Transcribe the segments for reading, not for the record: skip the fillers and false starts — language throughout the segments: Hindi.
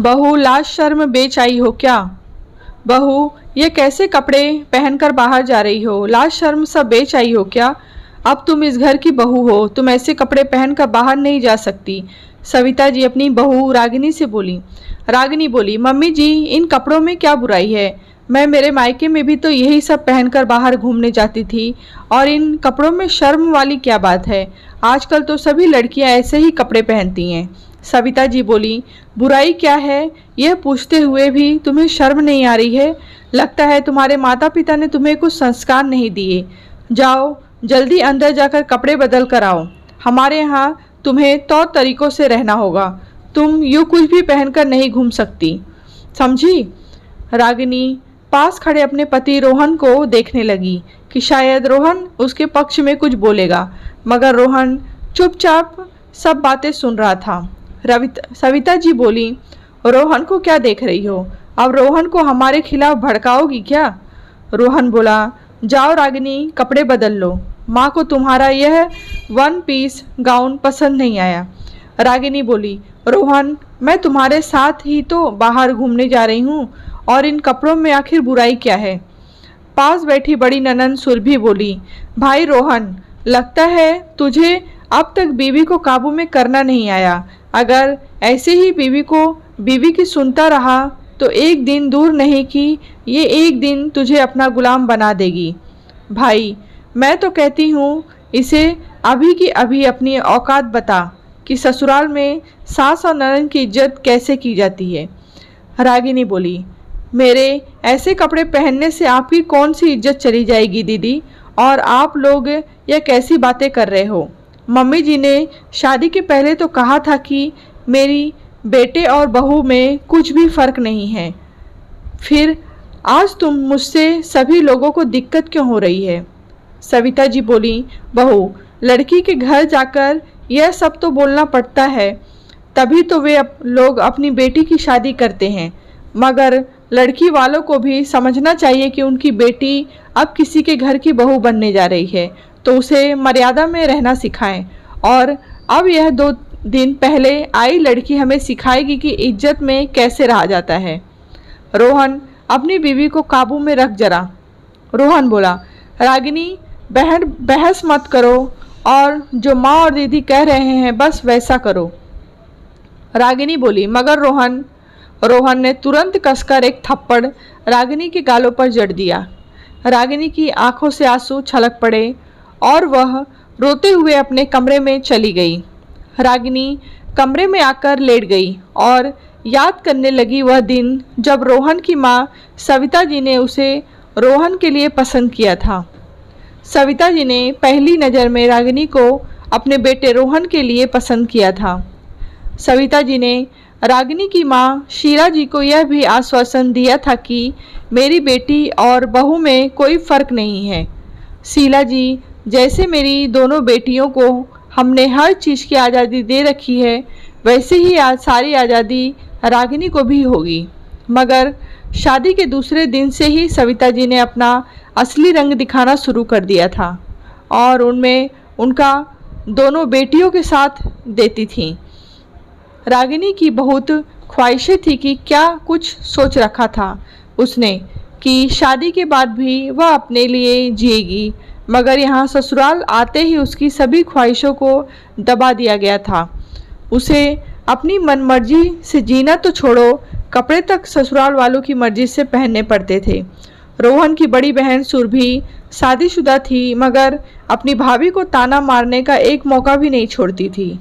बहू लाज शर्म बेच आई हो क्या? बहू, ये कैसे कपड़े पहनकर बाहर जा रही हो? लाज शर्म सब बेच आई हो क्या? अब तुम इस घर की बहू हो, तुम ऐसे कपड़े पहनकर बाहर नहीं जा सकती। सविता जी अपनी बहू रागिनी से बोली। रागिनी बोली, मम्मी जी इन कपड़ों में क्या बुराई है? मैं मेरे मायके में भी तो यही सब पहनकर बाहर घूमने जाती थी, और इन कपड़ों में शर्म वाली क्या बात है? आजकल तो सभी लड़कियां ऐसे ही कपड़े पहनती हैं। सविता जी बोली, बुराई क्या है? यह पूछते हुए भी तुम्हें शर्म नहीं आ रही है? लगता है तुम्हारे माता पिता ने तुम्हें कुछ संस्कार नहीं दिए। जाओ जल्दी अंदर जाकर कपड़े बदल कर आओ। हमारे यहाँ तुम्हें तौर तरीकों से रहना होगा। तुम यूँ कुछ भी पहनकर नहीं घूम सकती, समझी? रागिनी पास खड़े अपने पति रोहन को देखने लगी कि शायद रोहन उसके पक्ष में कुछ बोलेगा, मगर रोहन चुपचाप सब बातें सुन रहा था। सविता जी बोली, रोहन को क्या देख रही हो? अब रोहन को हमारे खिलाफ भड़काओगी क्या? रोहन बोला, जाओ रागिनी कपड़े बदल लो। माँ को तुम्हारा यह वन पीस गाउन पसंद नहीं आया। रागिनी बोली, रोहन मैं तुम्हारे साथ ही तो बाहर घूमने जा रही हूँ, और इन कपड़ों में आखिर बुराई क्या है? पास बैठी बड़ी ननंद सुरभि बोली, भाई रोहन, लगता है तुझे अब तक बीवी को काबू में करना नहीं आया। अगर ऐसे ही बीवी की सुनता रहा तो एक दिन दूर नहीं कि ये एक दिन तुझे अपना गुलाम बना देगी। भाई मैं तो कहती हूँ इसे अभी की अभी अपनी औकात बता कि ससुराल में सास और ननद की इज्जत कैसे की जाती है। रागिनी बोली, मेरे ऐसे कपड़े पहनने से आपकी कौन सी इज्जत चली जाएगी दीदी? और आप लोग यह कैसी बातें कर रहे हो? मम्मी जी ने शादी के पहले तो कहा था कि मेरी बेटे और बहू में कुछ भी फर्क नहीं है, फिर आज तुम मुझसे सभी लोगों को दिक्कत क्यों हो रही है? सविता जी बोली, बहू लड़की के घर जाकर यह सब तो बोलना पड़ता है, तभी तो वे लोग अपनी बेटी की शादी करते हैं। मगर लड़की वालों को भी समझना चाहिए कि उनकी बेटी अब किसी के घर की बहू बनने जा रही है, तो उसे मर्यादा में रहना सिखाएं। और अब यह 2 दिन पहले आई लड़की हमें सिखाएगी कि इज्जत में कैसे रहा जाता है। रोहन अपनी बीवी को काबू में रख जरा। रोहन बोला, रागिनी बहस मत करो, और जो माँ और दीदी कह रहे हैं बस वैसा करो। रागिनी बोली, मगर रोहन ने तुरंत कसकर एक थप्पड़ रागिनी के गालों पर जड़ दिया। रागिनी की आंखों से आंसू छलक पड़े और वह रोते हुए अपने कमरे में चली गई। रागिनी कमरे में आकर लेट गई और याद करने लगी वह दिन जब रोहन की माँ सविता जी ने उसे रोहन के लिए पसंद किया था। सविता जी ने पहली नज़र में रागिनी को अपने बेटे रोहन के लिए पसंद किया था। सविता जी ने रागिनी की माँ शीला जी को यह भी आश्वासन दिया था कि मेरी बेटी और बहू में कोई फ़र्क नहीं है। शीला जी जैसे मेरी दोनों बेटियों को हमने हर चीज़ की आज़ादी दे रखी है, वैसे ही सारी आज़ादी रागिनी को भी होगी। मगर शादी के दूसरे दिन से ही सविता जी ने अपना असली रंग दिखाना शुरू कर दिया था, और उनमें उनका दोनों बेटियों के साथ देती थी। रागिनी की बहुत ख्वाहिशें थी कि क्या कुछ सोच रखा था उसने कि शादी के बाद भी वह अपने लिए जिएगी, मगर यहाँ ससुराल आते ही उसकी सभी ख्वाहिशों को दबा दिया गया था। उसे अपनी मनमर्जी से जीना तो छोड़ो, कपड़े तक ससुराल वालों की मर्जी से पहनने पड़ते थे। रोहन की बड़ी बहन सुरभि शादीशुदा थी, मगर अपनी भाभी को ताना मारने का एक मौका भी नहीं छोड़ती थी।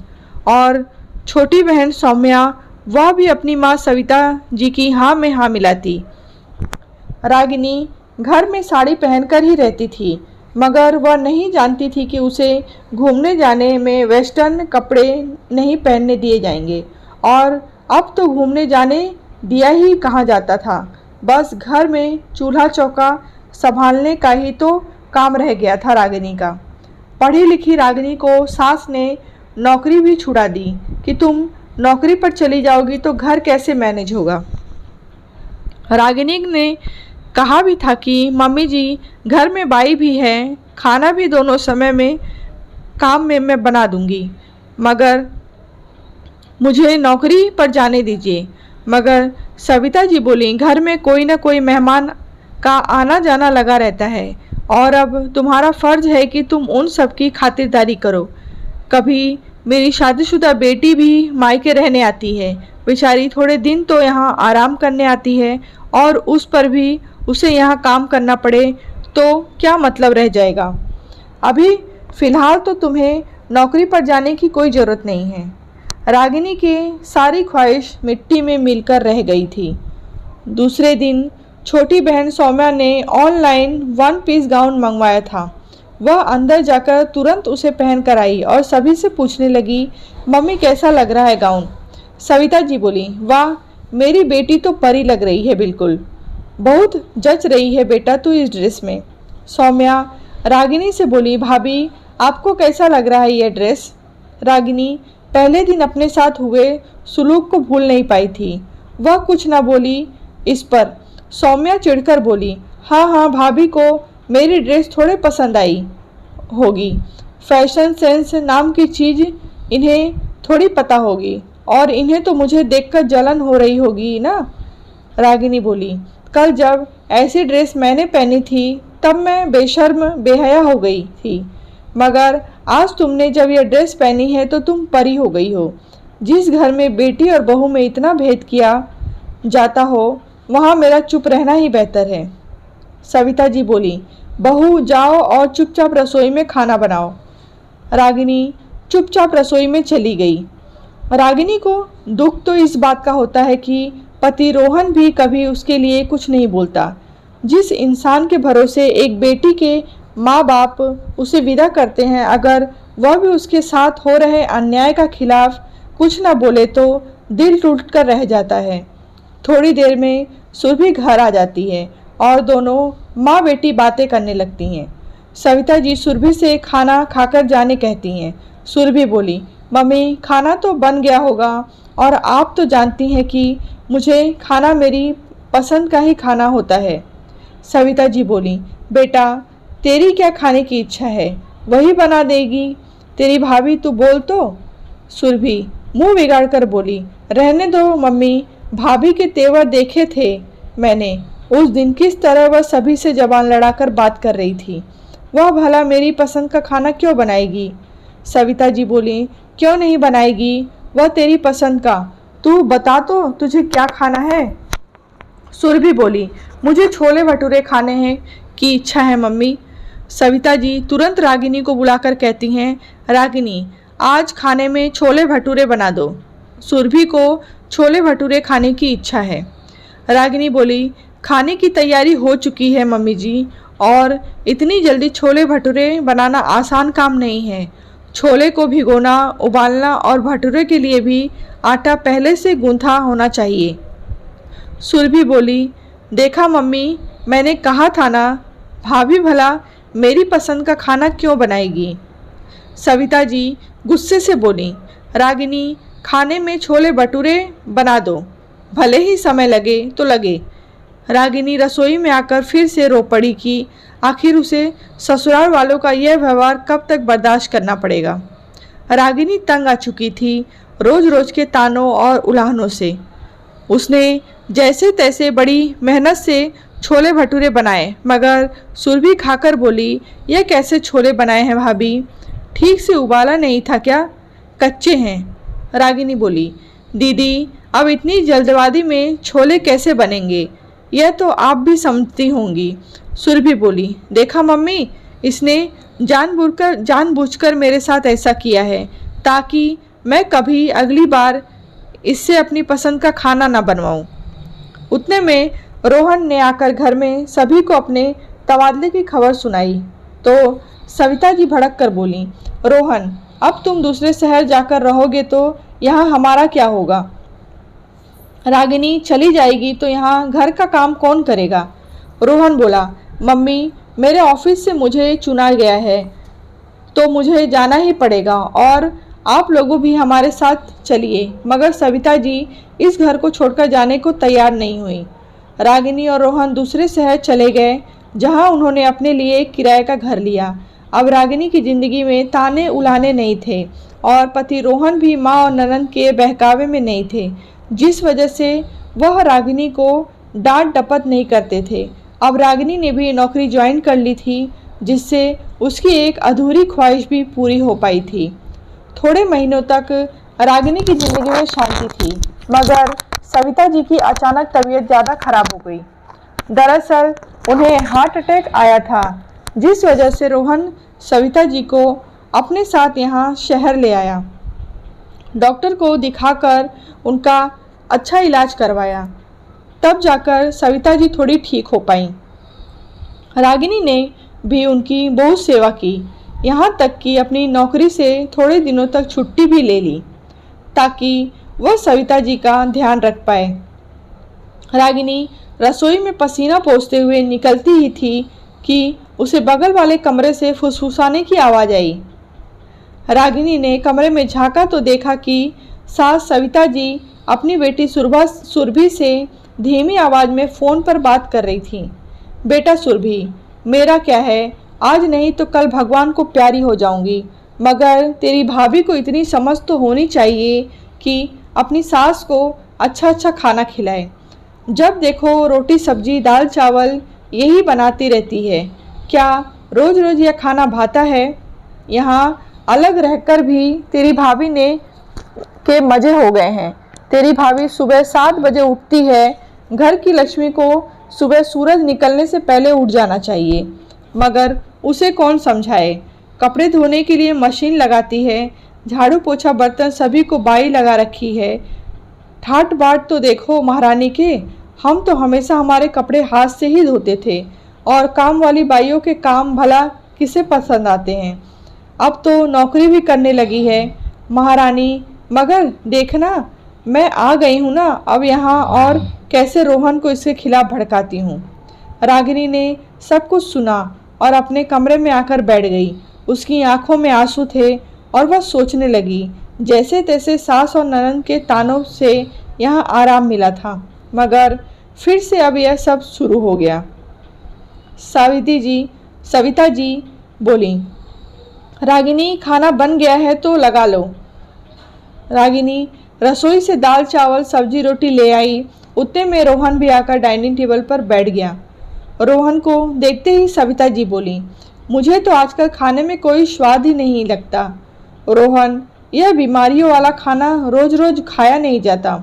और छोटी बहन सौम्या, वह भी अपनी माँ सविता जी की हाँ में हाँ मिलाती। रागिनी घर में साड़ी पहनकर ही रहती थी, मगर वह नहीं जानती थी कि उसे घूमने जाने में वेस्टर्न कपड़े नहीं पहनने दिए जाएंगे। और अब तो घूमने जाने दिया ही कहाँ जाता था, बस घर में चूल्हा चौका संभालने का ही तो काम रह गया था रागिनी का। पढ़ी लिखी रागिनी को सास ने नौकरी भी छुड़ा दी कि तुम नौकरी पर चली जाओगी तो घर कैसे मैनेज होगा। रागिनी ने कहा भी था कि मम्मी जी घर में बाई भी है, खाना भी दोनों समय में काम में मैं बना दूंगी, मगर मुझे नौकरी पर जाने दीजिए। मगर सविता जी बोली, घर में कोई ना कोई मेहमान का आना जाना लगा रहता है और अब तुम्हारा फर्ज है कि तुम उन सब की खातिरदारी करो। कभी मेरी शादीशुदा बेटी भी मायके रहने आती है, बेचारी थोड़े दिन तो यहाँ आराम करने आती है और उस पर भी उसे यहाँ काम करना पड़े तो क्या मतलब रह जाएगा। अभी फ़िलहाल तो तुम्हें नौकरी पर जाने की कोई ज़रूरत नहीं है। रागिनी की सारी ख्वाहिश मिट्टी में मिलकर रह गई थी। दूसरे दिन छोटी बहन सौम्या ने ऑनलाइन 1 पीस गाउन मंगवाया था। वह अंदर जाकर तुरंत उसे पहन कर आई और सभी से पूछने लगी, मम्मी कैसा लग रहा है गाउन। सविता जी बोली, वाह मेरी बेटी तो परी लग रही है, बिल्कुल बहुत जच रही है बेटा तू इस ड्रेस में। सौम्या रागिनी से बोली, भाभी आपको कैसा लग रहा है यह ड्रेस। रागिनी पहले दिन अपने साथ हुए सुलूक को भूल नहीं पाई थी। वह कुछ न बोली। इस पर सौम्या चिढ़कर बोली, हाँ हाँ भाभी को मेरी ड्रेस थोड़े पसंद आई होगी, फैशन सेंस नाम की चीज़ इन्हें थोड़ी पता होगी और इन्हें तो मुझे देखकर जलन हो रही होगी ना। रागिनी बोली, कल जब ऐसी ड्रेस मैंने पहनी थी तब मैं बेशर्म बेहया हो गई थी, मगर आज तुमने जब यह ड्रेस पहनी है तो तुम परी हो गई हो। जिस घर में बेटी और बहू में इतना भेद किया जाता हो वहाँ मेरा चुप रहना ही बेहतर है। सविता जी बोली, बहू जाओ और चुपचाप रसोई में खाना बनाओ। रागिनी चुपचाप रसोई में चली गई। रागिनी को दुख तो इस बात का होता है कि पति रोहन भी कभी उसके लिए कुछ नहीं बोलता। जिस इंसान के भरोसे एक बेटी के माँ बाप उसे विदा करते हैं, अगर वह भी उसके साथ हो रहे अन्याय का खिलाफ कुछ न बोले तो दिल टूट कर रह जाता है। थोड़ी देर में सुरभि घर आ जाती है और दोनों माँ बेटी बातें करने लगती हैं। सविता जी सुरभि से खाना खाकर जाने कहती हैं। सुरभि बोली, मम्मी खाना तो बन गया होगा और आप तो जानती हैं कि मुझे खाना मेरी पसंद का ही खाना होता है। सविता जी बोली, बेटा तेरी क्या खाने की इच्छा है वही बना देगी तेरी भाभी, तू बोल तो। सुरभि मुंह बिगाड़ कर बोली, रहने दो मम्मी, भाभी के तेवर देखे थे मैंने उस दिन, किस तरह वह सभी से जबान लड़ाकर बात कर रही थी। वह भला मेरी पसंद का खाना क्यों बनाएगी। सविता जी बोली, क्यों नहीं बनाएगी, वह तेरी पसंद का, तू बता तो तुझे क्या खाना है। सुरभि बोली, मुझे छोले भटूरे खाने हैं की इच्छा है मम्मी। सविता जी तुरंत रागिनी को बुलाकर कहती हैं, रागिनी आज खाने में छोले भटूरे बना दो। सुरभि को छोले भटूरे खाने की इच्छा है। रागिनी बोली, खाने की तैयारी हो चुकी है मम्मी जी, और इतनी जल्दी छोले भटूरे बनाना आसान काम नहीं है। छोले को भिगोना, उबालना और भटूरे के लिए भी आटा पहले से गूंथा होना चाहिए। सुरभि बोली, देखा मम्मी मैंने कहा था ना, भाभी भला मेरी पसंद का खाना क्यों बनाएगी। सविता जी गुस्से से बोली, रागिनी खाने में छोले भटूरे बना दो, भले ही समय लगे तो लगे। रागिनी रसोई में आकर फिर से रो पड़ी कि आखिर उसे ससुराल वालों का यह व्यवहार कब तक बर्दाश्त करना पड़ेगा। रागिनी तंग आ चुकी थी रोज रोज के तानों और उलाहनों से। उसने जैसे तैसे बड़ी मेहनत से छोले भटूरे बनाए, मगर सुरभि खाकर बोली, यह कैसे छोले बनाए हैं भाभी, ठीक से उबाला नहीं था क्या, कच्चे हैं। रागिनी बोली, दीदी अब इतनी जल्दबाजी में छोले कैसे बनेंगे, यह तो आप भी समझती होंगी। सुरभि बोली, देखा मम्मी इसने जानबूझकर मेरे साथ ऐसा किया है ताकि मैं कभी अगली बार इससे अपनी पसंद का खाना ना बनवाऊं। उतने में रोहन ने आकर घर में सभी को अपने तबादले की खबर सुनाई तो सविता जी भड़क कर बोली, रोहन अब तुम दूसरे शहर जाकर रहोगे तो यहाँ हमारा क्या होगा। रागिनी चली जाएगी तो यहाँ घर का काम कौन करेगा। रोहन बोला, मम्मी मेरे ऑफिस से मुझे चुना गया है तो मुझे जाना ही पड़ेगा और आप लोगों भी हमारे साथ चलिए। मगर सविता जी इस घर को छोड़कर जाने को तैयार नहीं हुई। रागिनी और रोहन दूसरे शहर चले गए जहाँ उन्होंने अपने लिए एक किराए का घर लिया। अब रागिनी की जिंदगी में ताने उलाने नहीं थे और पति रोहन भी माँ और ननद के बहकावे में नहीं थे। जिस वजह से वह रागिनी को डांट डपट नहीं करते थे। अब रागिनी ने भी नौकरी ज्वाइन कर ली थी, जिससे उसकी एक अधूरी ख्वाहिश भी पूरी हो पाई थी। थोड़े महीनों तक रागिनी की ज़िंदगी में शांति थी, मगर सविता जी की अचानक तबीयत ज़्यादा खराब हो गई। दरअसल उन्हें हार्ट अटैक आया था, जिस वजह से रोहन सविता जी को अपने साथ यहाँ शहर ले आया। डॉक्टर को दिखाकर उनका अच्छा इलाज करवाया, तब जाकर सविता जी थोड़ी ठीक हो पाई। रागिनी ने भी उनकी बहुत सेवा की, यहाँ तक कि अपनी नौकरी से थोड़े दिनों तक छुट्टी भी ले ली, ताकि वह सविता जी का ध्यान रख पाए। रागिनी रसोई में पसीना पोंछते हुए निकलती ही थी कि उसे बगल वाले कमरे से फुसफुसाने की आवाज़ आई। रागिनी ने कमरे में झांका तो देखा कि सास सविता जी अपनी बेटी सुरभि से धीमी आवाज़ में फ़ोन पर बात कर रही थी। बेटा सुरभि, मेरा क्या है, आज नहीं तो कल भगवान को प्यारी हो जाऊंगी, मगर तेरी भाभी को इतनी समझ तो होनी चाहिए कि अपनी सास को अच्छा अच्छा खाना खिलाए। जब देखो रोटी सब्जी दाल चावल यही बनाती रहती है, क्या रोज़ रोज़ यह खाना भाता है? यहाँ अलग रहकर भी तेरी भाभी ने के मज़े हो गए हैं। तेरी भाभी सुबह 7 बजे उठती है। घर की लक्ष्मी को सुबह सूरज निकलने से पहले उठ जाना चाहिए, मगर उसे कौन समझाए। कपड़े धोने के लिए मशीन लगाती है, झाड़ू पोछा बर्तन सभी को बाई लगा रखी है। ठाट बाट तो देखो महारानी के, हम तो हमेशा हमारे कपड़े हाथ से ही धोते थे, और काम वाली बाइयों के काम भला किसे पसंद आते हैं। अब तो नौकरी भी करने लगी है महारानी, मगर देखना मैं आ गई हूँ ना अब यहाँ, और कैसे रोहन को इसके खिलाफ भड़काती हूँ। रागिनी ने सब कुछ सुना और अपने कमरे में आकर बैठ गई। उसकी आंखों में आंसू थे और वह सोचने लगी, जैसे तैसे सास और ननद के तानों से यहाँ आराम मिला था, मगर फिर से अब यह सब शुरू हो गया। सविता जी बोली, रागिनी खाना बन गया है तो लगा लो। रागिनी रसोई से दाल चावल सब्जी रोटी ले आई। उतने में रोहन भी आकर डाइनिंग टेबल पर बैठ गया। रोहन को देखते ही सविता जी बोली, मुझे तो आजकल खाने में कोई स्वाद ही नहीं लगता। रोहन, यह बीमारियों वाला खाना रोज रोज खाया नहीं जाता।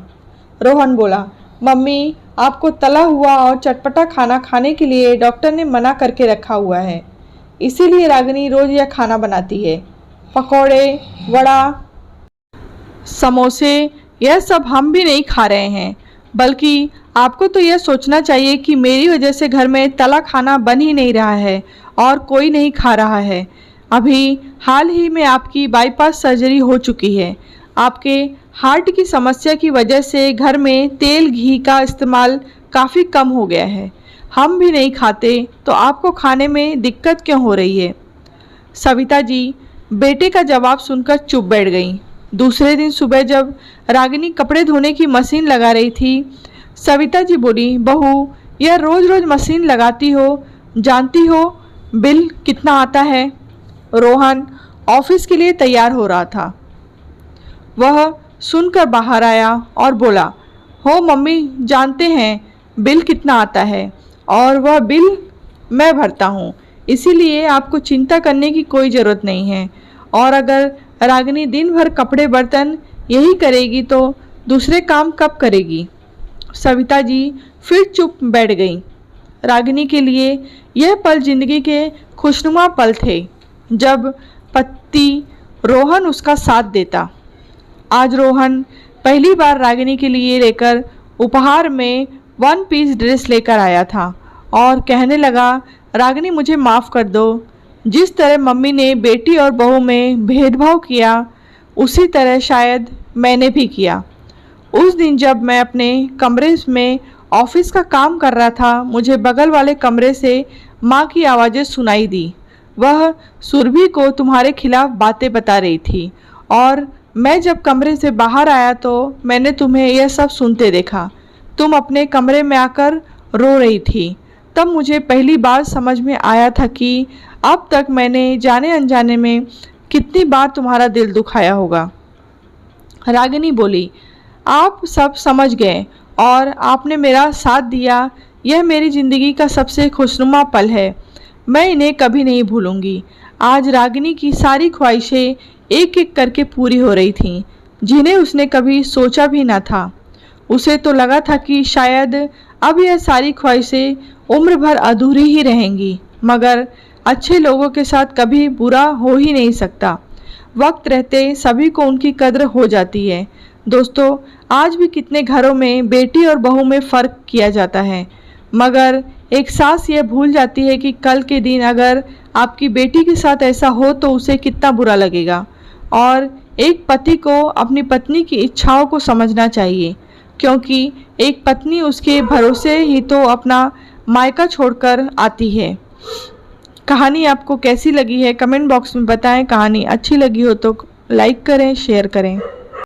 रोहन बोला, मम्मी आपको तला हुआ और चटपटा खाना खाने के लिए डॉक्टर ने मना करके रखा हुआ है, इसीलिए रागिनी रोज यह खाना बनाती है। पकौड़े, वड़ा, समोसे, यह सब हम भी नहीं खा रहे हैं, बल्कि आपको तो यह सोचना चाहिए कि मेरी वजह से घर में तला खाना बन ही नहीं रहा है और कोई नहीं खा रहा है। अभी हाल ही में आपकी बाईपास सर्जरी हो चुकी है। आपके हार्ट की समस्या की वजह से घर में तेल घी का इस्तेमाल काफ़ी कम हो गया है। हम भी नहीं खाते तो आपको खाने में दिक्कत क्यों हो रही है? सविता जी बेटे का जवाब सुनकर चुप बैठ गई। दूसरे दिन सुबह जब रागिनी कपड़े धोने की मशीन लगा रही थी, सविता जी बोली, बहू यह रोज़ रोज़ मशीन लगाती हो, जानती हो बिल कितना आता है? रोहन ऑफिस के लिए तैयार हो रहा था। वह सुनकर बाहर आया और बोला, हो मम्मी जानते हैं बिल कितना आता है, और वह बिल मैं भरता हूँ, इसीलिए आपको चिंता करने की कोई ज़रूरत नहीं है। और अगर रागिनी दिन भर कपड़े बर्तन यही करेगी तो दूसरे काम कब करेगी? सविता जी फिर चुप बैठ गई। रागिनी के लिए यह पल जिंदगी के खुशनुमा पल थे, जब पति रोहन उसका साथ देता। आज रोहन पहली बार रागिनी के लिए लेकर उपहार में 1 पीस ड्रेस लेकर आया था और कहने लगा, रागिनी मुझे माफ़ कर दो, जिस तरह मम्मी ने बेटी और बहू में भेदभाव किया उसी तरह शायद मैंने भी किया। उस दिन जब मैं अपने कमरे में ऑफिस का काम कर रहा था, मुझे बगल वाले कमरे से माँ की आवाज़ें सुनाई दी। वह सुरभि को तुम्हारे खिलाफ बातें बता रही थी, और मैं जब कमरे से बाहर आया तो मैंने तुम्हें यह सब सुनते देखा। तुम अपने कमरे में आकर रो रही थी। तब मुझे पहली बार समझ में आया था कि अब तक मैंने जाने अनजाने में कितनी बार तुम्हारा दिल दुखाया होगा। रागिनी बोली, आप सब समझ गए और आपने मेरा साथ दिया। यह मेरी ज़िंदगी का सबसे खुशनुमा पल है। मैं इन्हें कभी नहीं भूलूंगी। आज रागिनी की सारी ख्वाहिशें एक एक करके पूरी हो रही थीं, जिन्हें उसने कभी सोचा भी न था। उसे तो लगा था कि शायद अब यह सारी ख्वाहिशें उम्र भर अधूरी ही रहेंगी, मगर अच्छे लोगों के साथ कभी बुरा हो ही नहीं सकता। वक्त रहते सभी को उनकी कद्र हो जाती है। दोस्तों, आज भी कितने घरों में बेटी और बहू में फ़र्क किया जाता है, मगर एक सास यह भूल जाती है कि कल के दिन अगर आपकी बेटी के साथ ऐसा हो तो उसे कितना बुरा लगेगा। और एक पति को अपनी पत्नी की इच्छाओं को समझना चाहिए, क्योंकि एक पत्नी उसके भरोसे ही तो अपना मायका छोड़कर आती है। कहानी आपको कैसी लगी है कमेंट बॉक्स में बताएं। कहानी अच्छी लगी हो तो लाइक करें, शेयर करें।